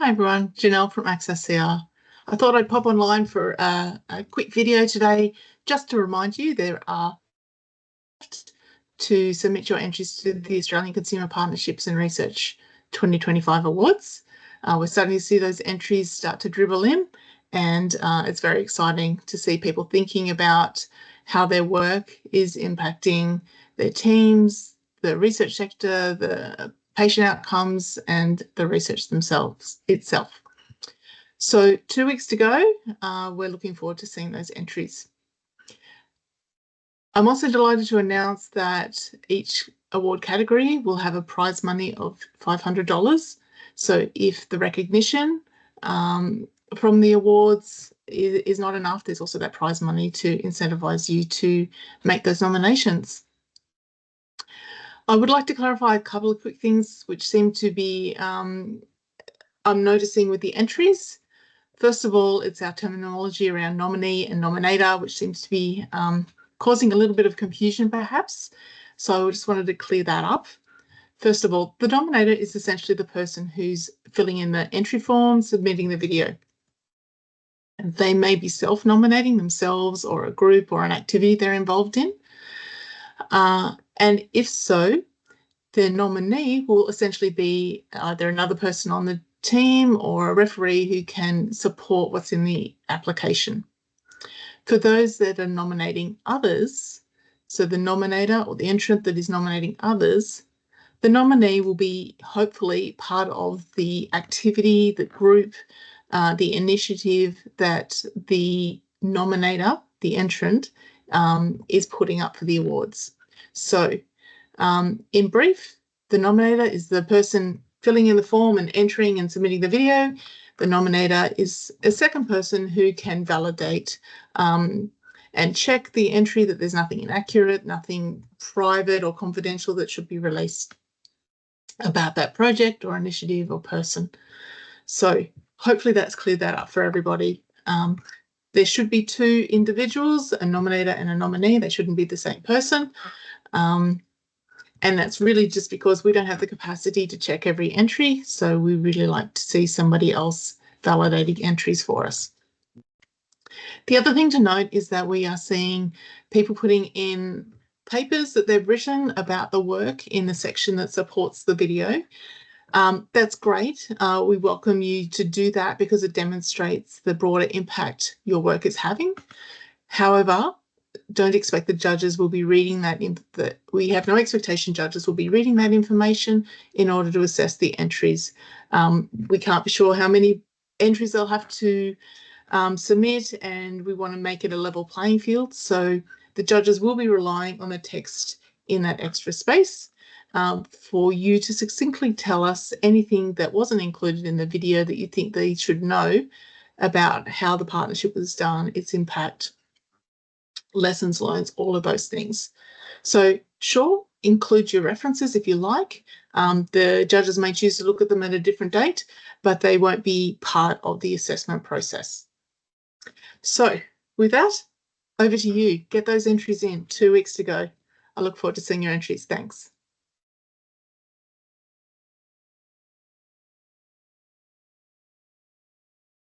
Hi everyone, Janelle from Access CR. I thought I'd pop online for a quick video today just to remind you there are to submit your entries to the Australian Consumer Partnerships and Research 2025 Awards. We're starting to see those entries start to dribble in, and it's very exciting to see people thinking about how their work is impacting their teams, the research sector, the patient outcomes, and the research itself. So 2 weeks to go, we're looking forward to seeing those entries. I'm also delighted to announce that each award category will have a prize money of $500. So if the recognition from the awards is not enough, there's also that prize money to incentivize you to make those nominations. I would like to clarify a couple of quick things which seem to be I'm noticing with the entries. First of all, it's our terminology around nominee and nominator, which seems to be causing a little bit of confusion perhaps. So I just wanted to clear that up. First of all, the nominator is essentially the person who's filling in the entry form, submitting the video. And they may be self-nominating themselves or a group or an activity they're involved in. And if so, the nominee will essentially be either another person on the team or a referee who can support what's in the application. For those that are nominating others, so the nominator or the entrant that is nominating others, the nominee will be hopefully part of the activity, the group, the initiative that the nominator, the entrant, is putting up for the awards. So in brief, the nominator is the person filling in the form and entering and submitting the video. The nominator is a second person who can validate and check the entry that there's nothing inaccurate, nothing private or confidential that should be released about that project or initiative or person. So hopefully that's cleared that up for everybody. There should be two individuals, a nominator and a nominee. They shouldn't be the same person. And that's really just because we don't have the capacity to check every entry. So we really like to see somebody else validating entries for us. The other thing to note is that we are seeing people putting in papers that they've written about the work in the section that supports the video. That's great. We welcome you to do that because it demonstrates the broader impact your work is having. However, don't expect the judges will be reading that. We have no expectation judges will be reading that information in order to assess the entries. We can't be sure how many entries they'll have to submit, and we want to make it a level playing field. So the judges will be relying on the text in that extra space for you to succinctly tell us anything that wasn't included in the video that you think they should know about how the partnership was done, its impact, lessons learned, all of those things. So sure, include your references if you like. The judges may choose to look at them at a different date, but they won't be part of the assessment process. So with that, over to you. Get those entries in. 2 weeks to go. I look forward to seeing your entries. Thanks.